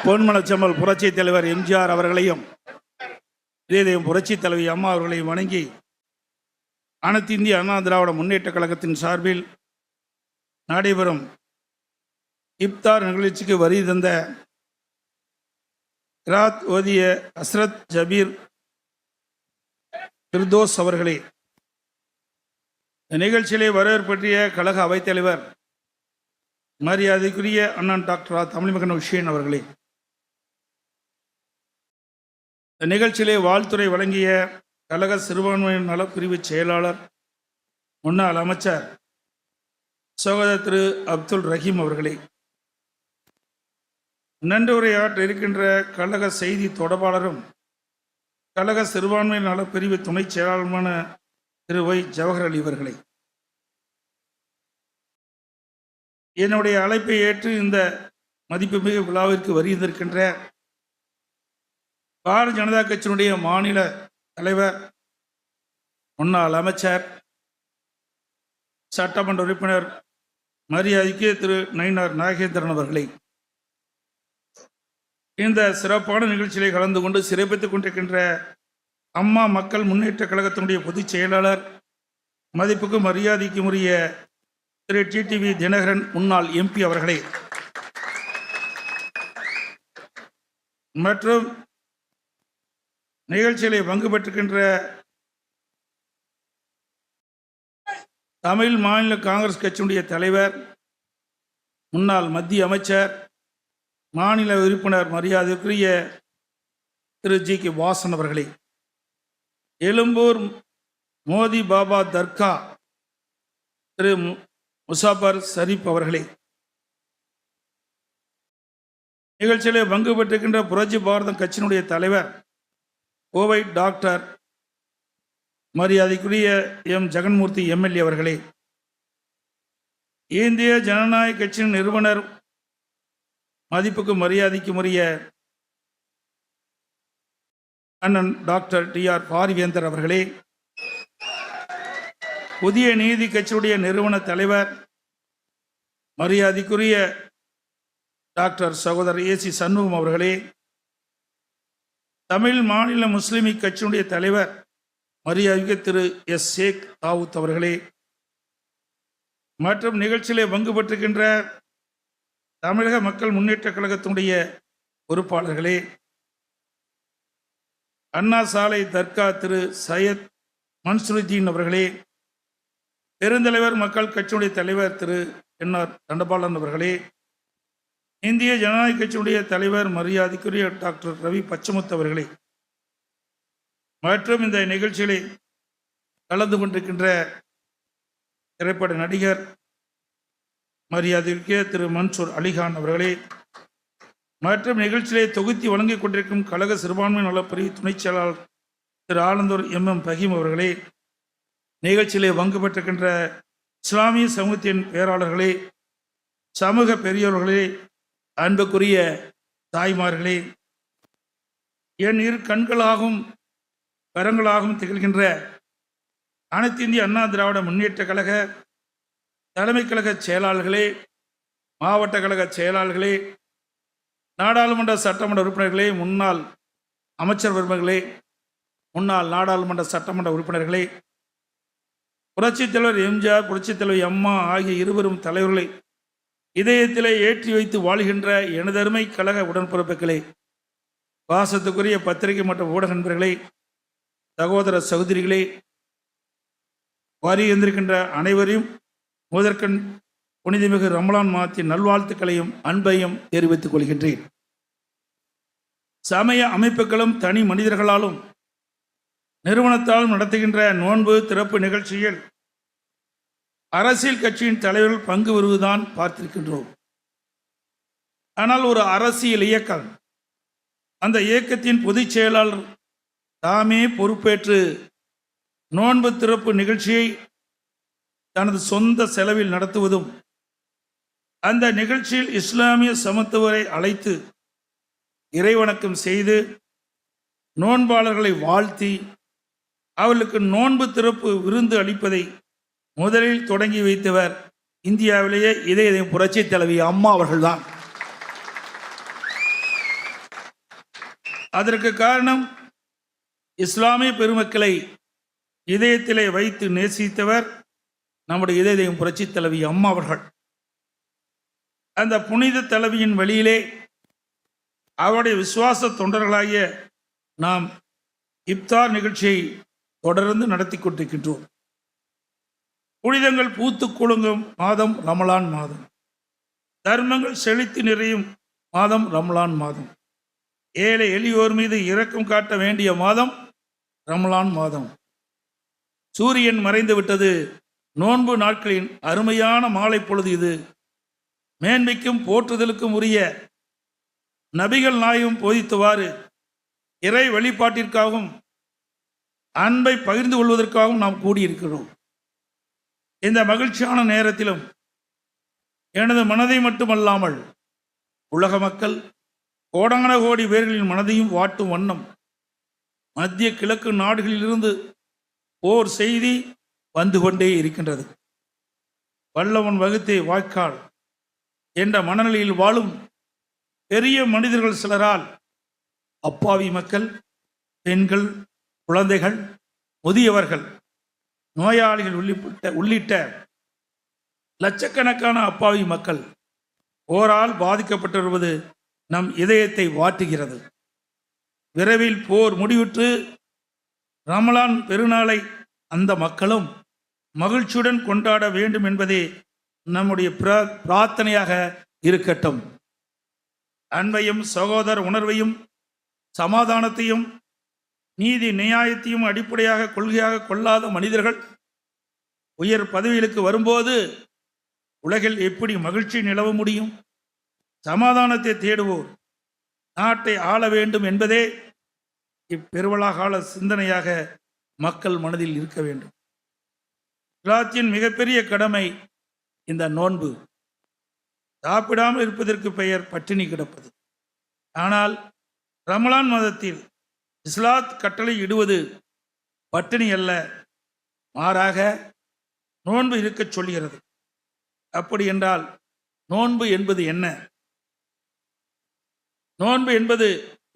பொன்மனச்செம்மல் புரட்சி தலைவர் எம்ஜிஆர் அவர்களையும் இதயம் புரட்சி தலைவி அம்மா அவர்களையும் வணங்கி அனைத்து இந்திய அண்ணா திராவிட முன்னேற்ற கழகத்தின் சார்பில் நடைபெறும் இப்தார் நிகழ்ச்சிக்கு வரி தந்த கிராத் ஓதிய ஹஸ்ரத் ஜபீர் பிர்தோஸ் அவர்களே, நிகழ்ச்சியிலே வரவேற்பற்றிய கழக அவைத்தலைவர் மரியாதைக்குரிய அண்ணன் டாக்டர் தமிழ்மகன் உஷேன் அவர்களே, இந்த நிகழ்ச்சியிலே வாழ்த்துறை வழங்கிய கழக சிறுபான்மையினர் நலப்பிரிவு செயலாளர் முன்னாள் அமைச்சர் சகோதரர் திரு அப்துல் ரஹீம் அவர்களே, நன்றியுரையாற்ற இருக்கின்ற கழக செய்தி தொடர்பாளரும் கழக சிறுபான்மையினர் நலப்பிரிவு துணை செயலாளருமான திரு ஒய் ஜவஹர் அலி அவர்களே, என்னுடைய அழைப்பை ஏற்று இந்த மதிப்புமிகு விழாவிற்கு வருகின்றிருக்கின்ற பாரதிய ஜனதா கட்சியினுடைய மாநில தலைவர் முன்னாள் அமைச்சர் சட்டமன்ற உறுப்பினர் மரியாதைக்கு திரு நயினார் நாகேந்திரன் அவர்களே, இந்த சிறப்பான நிகழ்ச்சியிலே கலந்து கொண்டு சிறப்பித்துக் கொண்டிருக்கின்ற அம்மா மக்கள் முன்னேற்ற கழகத்தினுடைய பொதுச் செயலாளர் மதிப்புக்கு மரியாதைக்கும் உரிய திரு டிடிவி தினகரன் முன்னாள் எம்பி அவர்களே, மற்றும் நிகழ்ச்சியிலே பங்கு பெற்றிருக்கின்ற தமிழ் மாநில காங்கிரஸ் கட்சியினுடைய தலைவர் முன்னாள் மத்திய அமைச்சர் மாநில உறுப்பினர் மரியாதைக்குரிய திரு ஜி கே வாசன் அவர்களே, எழும்பூர் மோதி பாபா தர்கா திரு முசாபர் ஷரீப் அவர்களே, நிகழ்ச்சியிலே பங்கு பெற்றிருக்கின்ற புரட்சி பாரதம் கட்சியினுடைய தலைவர் கோவை டாக்டர் மரியாதைக்குரிய எம் ஜெகன்மூர்த்தி எம்எல்ஏ அவர்களே, இந்திய ஜனநாயக கட்சியின் நிறுவனர் மதிப்புக்கு மரியாதைக்கும் உரிய அண்ணன் டாக்டர் டி.ஆர். பாரிவேந்தர் அவர்களே, புதிய நீதி கட்சியுடைய நிறுவன தலைவர் மரியாதைக்குரிய டாக்டர் சகோதரர் ஏசி சண்முகம் அவர்களே, தமிழ் மாநில முஸ்லிம் கட்சியினுடைய தலைவர் மரியாதைக்கு திரு எஸ் ஷேக் தாவூத் அவர்களே, மற்றும் நிகழ்ச்சியிலே பங்கு பெற்றிருக்கின்ற தமிழக மக்கள் முன்னேற்ற கழகத்தினுடைய பொறுப்பாளர்களே, அண்ணா சாலை தர்கா திரு சையத் மன்சூருதீன் அவர்களே, பெருந்தலைவர் மக்கள் கட்சியுடைய தலைவர் திரு என்.ஆர். தண்டபாலன் அவர்களே, இந்திய ஜனநாயக கட்சியுடைய தலைவர் மரியாதைக்குரிய டாக்டர் ரவி பச்சமுத்து அவர்களே, மற்றும் இந்த நிகழ்ச்சியிலே கலந்து கொண்டிருக்கின்ற திரைப்பட நடிகர் மரியாதைக்குரிய திரு மன்சூர் அலிகான் அவர்களே, மற்றும் நிகழ்ச்சியிலே தொகுத்தி வழங்கிக் கொண்டிருக்கும் கழக சிறுபான்மை நலப்பிரிவு துணை செயலாளர் திரு ஆலந்தூர் எம் பகீம் அவர்களே, நிகழ்ச்சியிலே பங்கு பெற்றிருக்கின்ற இஸ்லாமிய சமூகத்தின் பேராளர்களே, சமூக பெரியோர்களே, அன்புக்குரிய தாய்மார்களே, என் இரு கண்களாகவும் கரங்களாகவும் திகழ்கின்ற அனைத்து இந்திய அண்ணா திராவிட முன்னேற்ற கழக தலைமை கழக செயலாளர்களே, மாவட்ட கழக செயலாளர்களே, நாடாளுமன்ற சட்டமன்ற உறுப்பினர்களே, முன்னாள் அமைச்சர் பெருமகளே, முன்னாள் நாடாளுமன்ற சட்டமன்ற உறுப்பினர்களே, புரட்சித் தலைவர் எம்ஜிஆர் புரட்சித் தலைவி அம்மா ஆகிய இருவரும் தலைவர்களை இதயத்திலே ஏற்றி வைத்து வாழ்கின்ற எனதருமை கழக உடன்பிறப்புகளே, பாசத்துக்குரிய பத்திரிகை மற்றும் ஊடக நண்பர்களே, சகோதர சகோதரிகளே, வருகின்றிருக்கின்ற அனைவரையும் முதற்கண் புனிதமிகு ரமலான் மாதத்தின் நல்வாழ்த்துக்களையும் அன்பையும் தெரிவித்துக் கொள்கின்றேன். சமய அமைப்புகளும் தனி மனிதர்களாலும் நிறுவனத்தாலும் நடத்துகின்ற நோன்பு திறப்பு நிகழ்ச்சியில் அரசியல் கட்சியின் தலைவர்கள் பங்கு வருவதுதான் பார்த்திருக்கின்றோம். ஆனால் ஒரு அரசியல் இயக்கம், அந்த இயக்கத்தின் பொதுச் செயலாளர் தாமே பொறுப்பேற்று நோன்பு திறப்பு நிகழ்ச்சியை தனது சொந்த செலவில் நடத்துவதும், அந்த நிகழ்ச்சியில் இஸ்லாமிய சமத்துவரை அழைத்து இறைவணக்கம் செய்து நோன்பாளர்களை வாழ்த்தி அவர்களுக்கு நோன்பு திறப்பு விருந்து அளிப்பதை முதலில் தொடங்கி வைத்தவர் இந்தியாவிலேயே இதய புரட்சி தலைவி அம்மா அவர்கள்தான். அதற்கு காரணம் இஸ்லாமிய பெருமக்களை இதயத்திலே வைத்து நேசித்தவர் நம்முடைய இதயம் புரட்சி தலைவி அம்மா அவர்கள். அந்த புனித தலைவியின் வழியிலே அவருடைய விசுவாச தொண்டர்களாகிய நாம் இப்தார் நிகழ்ச்சியை தொடர்ந்து நடத்தி கொண்டிருக்கின்றோம். புனிதங்கள் பூத்து குலுங்கும் மாதம் ரமலான் மாதம். தர்மங்கள் செழித்து நிறையும் மாதம் ரமலான் மாதம். ஏழை எளியோர் மீது இரக்கம் காட்ட வேண்டிய மாதம் ரமலான் மாதம். சூரியன் மறைந்து விட்டது. நோன்பு நாட்களின் அருமையான மாலை பொழுது இது. மேன்மைக்கும் போற்றுதலுக்கும் உரிய நபிகள் நாயகம் போதித்தவாறு இறை வழிபாட்டிற்காகவும் அன்பை பகிர்ந்து கொள்வதற்காகவும் நாம் கூடியிருக்கிறோம். இந்த மகிழ்ச்சியான நேரத்திலும் எனது மனதை மட்டுமல்லாமல் உலக மக்கள் கோடான கோடி பேர்களின் மனதையும் வாட்டும் வண்ணம் மத்திய கிழக்கு நாடுகளிலிருந்து ஓர் செய்தி வந்து கொண்டே இருக்கின்றது. வல்லவன் வகுத்தே வாய்க்கால் என்ற மனநிலையில் வாழும் பெரிய மனிதர்கள் சிலரால் அப்பாவி மக்கள், பெண்கள், குழந்தைகள், முதியவர்கள், நோயாளிகள் உள்ளிட்ட லட்சக்கணக்கான அப்பாவி மக்கள் போரால் பாதிக்கப்பட்டு வருவது நம் இதயத்தை வாட்டுகிறது. விரைவில் போர் முடிவுற்று ரமலான் பெருநாளை அந்த மக்களும் மகிழ்ச்சியுடன் கொண்டாட வேண்டும் என்பதே நம்முடைய பிரார்த்தனையாக இருக்கட்டும். அன்பையும் சகோதர உணர்வையும் சமாதானத்தையும் நீதி நியாயத்தையும் அடிப்படையாக கொள்கையாக கொள்ளாத மனிதர்கள் உயர் பதவிகளுக்கு வரும்போது உலகில் எப்படி மகிழ்ச்சி நிலவ முடியும்? சமாதானத்தை தேடுவோர் நாட்டை ஆள வேண்டும் என்பதே இப்பெருவளாகால சிந்தனையாக மக்கள் மனதில் இருக்க வேண்டும். இஸ்லாத்தின் மிகப்பெரிய கடமை இந்த நோன்பு. சாப்பிடாமல் இருப்பதற்கு பெயர் பட்டினி கிடப்பது. ஆனால் ரமலான் மாதத்தில் இஸ்லாத் கட்டளை இடுவது பட்டினி அல்ல, மாறாக நோன்பு இருக்கச் சொல்கிறது. அப்படி என்றால் நோன்பு என்பது என்ன? நோன்பு என்பது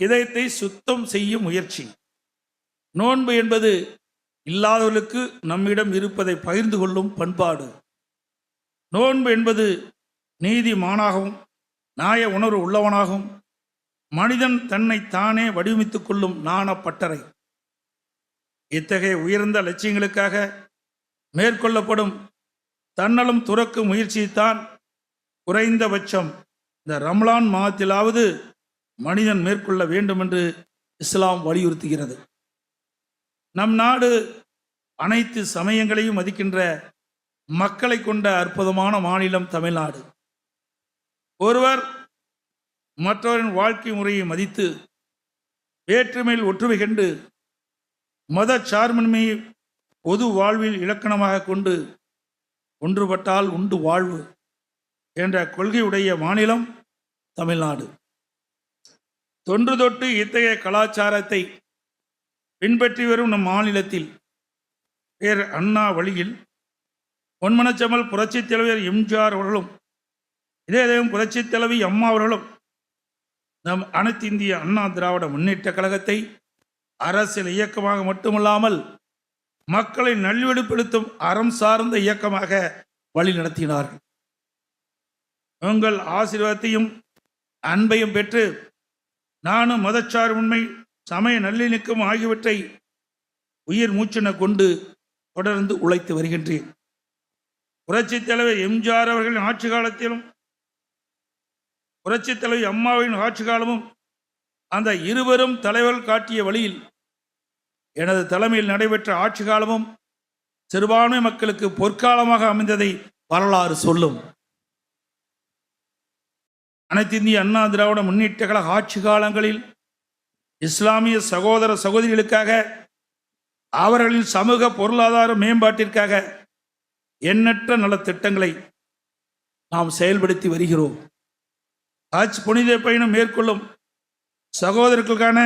இதயத்தை சுத்தம் செய்யும் முயற்சி. நோன்பு என்பது இல்லாதவர்களுக்கு நம்மிடம் இருப்பதை பகிர்ந்து கொள்ளும் பண்பாடு. நோன்பு என்பது நீதிமானாகவும் நியாய உணர்வு உள்ளவனாகவும் மனிதன் தன்னை தானே வடிவமைத்துக் கொள்ளும் நாணப்பட்டறை. இத்தகைய உயர்ந்த லட்சியங்களுக்காக மேற்கொள்ளப்படும் தன்னலம் துறக்கும் முயற்சியைத்தான் குறைந்தபட்சம் இந்த ரமலான் மாதத்திலாவது மனிதன் மேற்கொள்ள வேண்டும் என்று இஸ்லாம் வலியுறுத்துகிறது. நம் நாடு அனைத்து சமயங்களையும் மதிக்கின்ற மக்களை கொண்ட அற்புதமான மாநிலம் தமிழ்நாடு. ஒருவர் மற்றவரின் வாழ்க்கை முறையை மதித்து வேற்றுமையில் ஒற்றுமை கண்டு மத சார்பின்மையை பொது வாழ்வில் இலக்கணமாக கொண்டு ஒன்றுபட்டால் உண்டு வாழ்வு என்ற கொள்கையுடைய மாநிலம் தமிழ்நாடு. தொன்று தொட்டு இத்தகைய கலாச்சாரத்தை பின்பற்றி வரும் நம் மாநிலத்தில் பேர் அண்ணா வழியில் பொன்மனச்செம்மல் புரட்சித் தலைவர் எம்ஜிஆர் அவர்களும் இதயம் புரட்சித் தலைவி அம்மா அவர்களும் நம் அனைத்து இந்திய அண்ணா திராவிட முன்னேற்ற கழகத்தை அரசியல் இயக்கமாக மட்டுமல்லாமல் மக்களை நல்வழிப்படுத்தும் அறம் சார்ந்த இயக்கமாக வழி நடத்தினார்கள். உங்கள் ஆசீர்வாதத்தையும் அன்பையும் பெற்று நானும் மதச்சார்பின்மை, சமய நல்லிணக்கம் ஆகியவற்றை உயிர் மூச்சென கொண்டு தொடர்ந்து உழைத்து வருகின்றேன். புரட்சித் தலைவர் எம்ஜிஆர் அவர்களின் ஆட்சி காலத்திலும் புரட்சித் தலைவி அம்மாவின் ஆட்சி காலமும் அந்த இருவரும் தலைவர்கள் காட்டிய வழியில் எனது தலைமையில் நடைபெற்ற ஆட்சி காலமும் சிறுபான்மை மக்களுக்கு பொற்காலமாக அமைந்ததை வரலாறு சொல்லும். அனைத்து இந்திய அண்ணா திராவிட முன்னேற்ற கழக ஆட்சி காலங்களில் இஸ்லாமிய சகோதர சகோதரிகளுக்காக அவர்களின் சமூக பொருளாதார மேம்பாட்டிற்காக எண்ணற்ற நலத்திட்டங்களை நாம் செயல்படுத்தி வருகிறோம். ஹஜ் புனித பயணம் மேற்கொள்ளும் சகோதரர்களுக்கான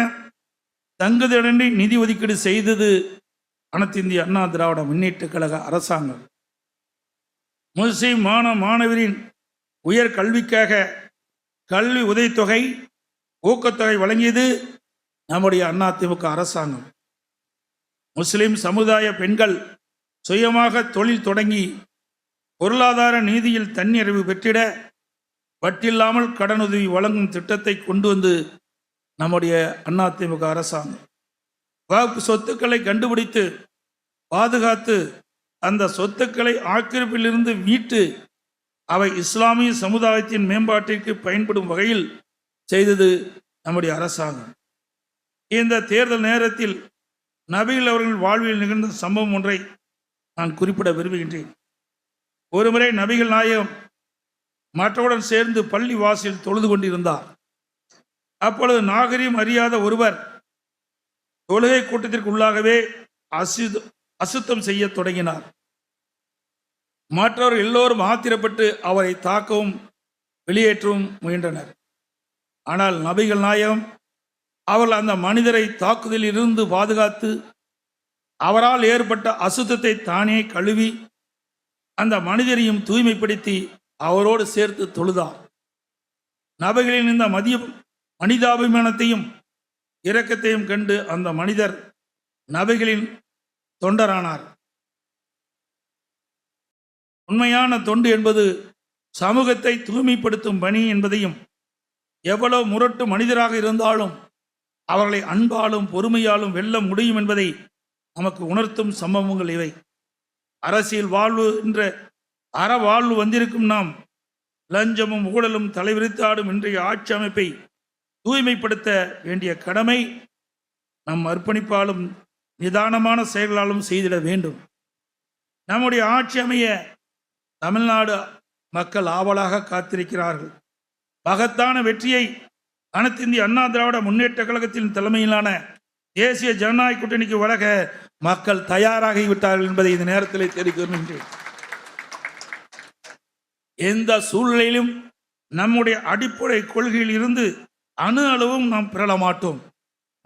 தங்குதடனை நிதி ஒதுக்கீடு செய்தது அனைத்து இந்திய அண்ணா திராவிட முன்னேற்ற கழக அரசாங்கம். முஸ்லிம் மாணவரின் உயர் கல்விக்காக கல்வி உதவித்தொகை ஊக்கத்தொகை வழங்கியது நம்முடைய அதிமுக அரசாங்கம். முஸ்லிம் சமுதாய பெண்கள் சுயமாக தொழில் தொடங்கி பொருளாதார நீதியில் தன்னிறைவு பெற்றிட வட்டில்லாமல் கடனுதவி வழங்கும் திட்டத்தை கொண்டு வந்து நம்முடைய அதிமுக அரசாங்கம் வகுப்பு சொத்துக்களை கண்டுபிடித்து பாதுகாத்து அந்த சொத்துக்களை ஆக்கிரமிப்பிலிருந்து மீட்டு அவை இஸ்லாமிய சமுதாயத்தின் மேம்பாட்டிற்கு பயன்படும் வகையில் செய்தது நம்முடைய அரசாங்கம். இந்த தேர்தல் நேரத்தில் நபிகள் அவர்கள் வாழ்வில் நிகழ்ந்த சம்பவம் ஒன்றை நான் குறிப்பிட விரும்புகின்றேன். ஒருமுறை நபிகள் நாயகம் மற்றவுடன் சேர்ந்து பள்ளி வாசலில் தொழுது கொண்டிருந்தார். அப்பொழுது நாகரீகம் அறியாத ஒருவர் தொழுகை கூட்டத்திற்கு உள்ளாகவே அசுத்தம் செய்ய தொடங்கினார். மற்றவர்கள் எல்லோரும் ஆத்திரப்பட்டு அவரை தாக்கவும் வெளியேற்றவும் முயன்றனர். ஆனால் நபிகள் நாயகம் அவர்கள் அந்த மனிதரை தாக்குதலில் இருந்து பாதுகாத்து அவரால் ஏற்பட்ட அசுத்தத்தை தானே கழுவி அந்த மனிதரையும் தூய்மைப்படுத்தி அவரோடு சேர்த்து தொழுதார். நபிகளின் இந்த மனிதாபிமானத்தையும் இரக்கத்தையும் கண்டு அந்த மனிதர் நபிகளின் தொண்டரானார். உண்மையான தொண்டு என்பது சமூகத்தை தூய்மைப்படுத்தும் பணி என்பதையும் எவ்வளவு முரட்டு மனிதராக இருந்தாலும் அவர்களை அன்பாலும் பொறுமையாலும் வெல்ல முடியும் என்பதை நமக்கு உணர்த்தும் சம்பவங்கள் இவை. அரசியல் வாழ்வு என்ற அறவாழ்வு வந்திருக்கும் நாம் லஞ்சமும் ஊழலும் தலைவிரித்தாடும் இன்றைய ஆட்சி அமைப்பை தூய்மைப்படுத்த வேண்டிய கடமை நம் அர்ப்பணிப்பாலும் நிதானமான செயல்களாலும் செய்திட வேண்டும். நம்முடைய ஆட்சி அமைய தமிழ்நாடு மக்கள் ஆவலாக காத்திருக்கிறார்கள். மகத்தான வெற்றியை அனைத்திந்திய அண்ணா திராவிட முன்னேற்ற கழகத்தின் தலைமையிலான தேசிய ஜனநாயக கூட்டணிக்கு வழங்க மக்கள் தயாராகிவிட்டார்கள் என்பதை இந்த நேரத்தில் தெரிவிக்கின்றேன். எந்த சூழ்நிலையிலும் நம்முடைய அடிப்படை கொள்கையில் இருந்து அணு அளவும் நாம் பெறல மாட்டோம்.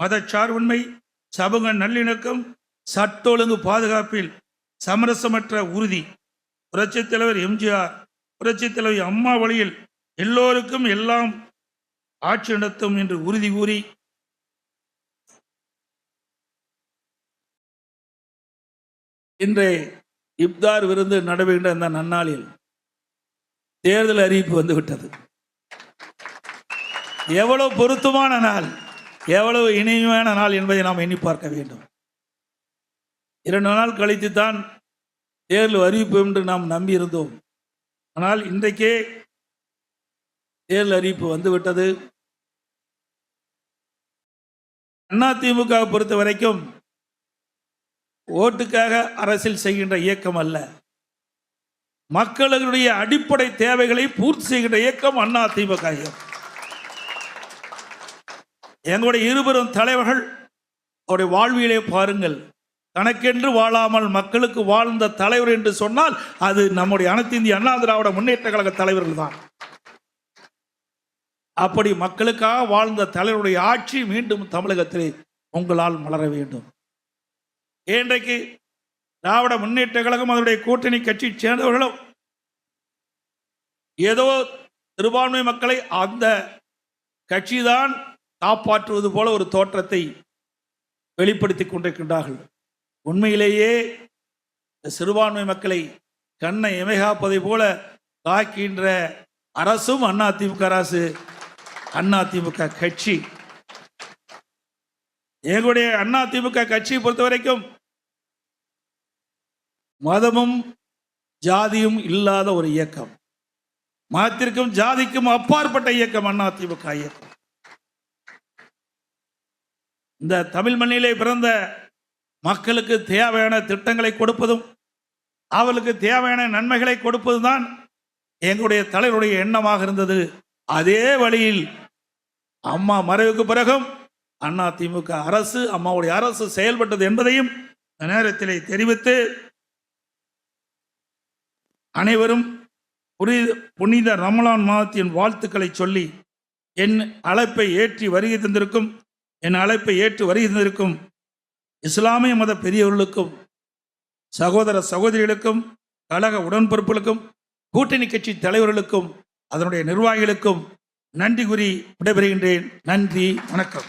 மதச்சார்பின்மை, சமூக நல்லிணக்கம், சட்ட ஒழுங்கு பாதுகாப்பில் சமரசமற்ற உறுதி. புரட்சித் தலைவர் எம்ஜிஆர், புரட்சித் தலைவர் அம்மா வழியில் எல்லோருக்கும் எல்லாம் ஆட்சி நடத்தும் என்று உறுதி கூறி இன்றைய இப்தார் விருந்து நடைபெறுகின்ற அந்த நன்னாளில் தேர்தல் அறிவிப்பு வந்துவிட்டது. எவ்வளவு பொருத்தமான நாள், எவ்வளவு இனிமையான நாள் என்பதை நாம் எண்ணி பார்க்க வேண்டும். 2 நாள் கழித்து தான் தேர்தல் அறிவிப்பு என்று நாம் நம்பியிருந்தோம். ஆனால் இன்றைக்கே தேர்தல் அறிவிப்பு வந்துவிட்டது. அதிமுக பொறுத்த வரைக்கும் ஓட்டுக்காக அரசியல் செய்கின்ற இயக்கம் அல்ல, மக்களுடைய அடிப்படை தேவைகளை பூர்த்தி செய்கின்ற இயக்கம் அதிமுக இயக்கம். எங்களுடைய இருவரும் தலைவர்கள் அவருடைய வாழ்வியலை பாருங்கள். தனக்கென்று வாழாமல் மக்களுக்கு வாழ்ந்த தலைவர் என்று சொன்னால் அது நம்முடைய அனைத்து இந்திய அண்ணா திராவிட முன்னேற்ற கழக தலைவர்கள் தான். அப்படி மக்களுக்காக வாழ்ந்த தலைவருடைய ஆட்சி மீண்டும் தமிழகத்திலே உங்களால் மலர வேண்டும். இன்றைக்கு திராவிட முன்னேற்ற கழகம் அதனுடைய கூட்டணி கட்சி சேர்ந்தவர்களும் ஏதோ சிறுபான்மை மக்களை அந்த கட்சிதான் காப்பாற்றுவது போல ஒரு தோற்றத்தை வெளிப்படுத்தி கொண்டிருக்கின்றார்கள். உண்மையிலேயே சிறுபான்மை மக்களை கண்ணை இமைகாப்பதை போல காக்கின்ற அரசும் அதிமுக அரசு, அதிமுக கட்சி. எங்களுடைய அதிமுக கட்சியை பொறுத்த வரைக்கும் மதமும் ஜாதியும் இல்லாத ஒரு இயக்கம், மதத்திற்கும் ஜாதிக்கும் அப்பாற்பட்ட இயக்கம் அதிமுக இயக்கம். இந்த தமிழ் மண்ணிலே பிறந்த மக்களுக்கு தேவையான திட்டங்களை கொடுப்பதும் அவர்களுக்கு தேவையான நன்மைகளை கொடுப்பதும் தான் எங்களுடைய தலைவருடைய எண்ணமாக இருந்தது. அதே வழியில் அம்மா மறைவுக்கு பிறகும் அதிமுக அரசு, அம்மாவுடைய அரசு செயல்பட்டது என்பதையும் இந்த நேரத்திலே தெரிவித்து அனைவரும் புனித ரமலான் மாதத்தின் வாழ்த்துக்களை சொல்லி என் அழைப்பை ஏற்று வருகை தந்திருக்கும் இஸ்லாமிய மத பெரியவர்களுக்கும் சகோதர சகோதரிகளுக்கும் கழக உடன்பிறப்புகளுக்கும் கூட்டணி கட்சி தலைவர்களுக்கும் அதனுடைய நிர்வாகிகளுக்கும் நன்றி கூறி விடைபெறுகின்றேன். நன்றி, வணக்கம்.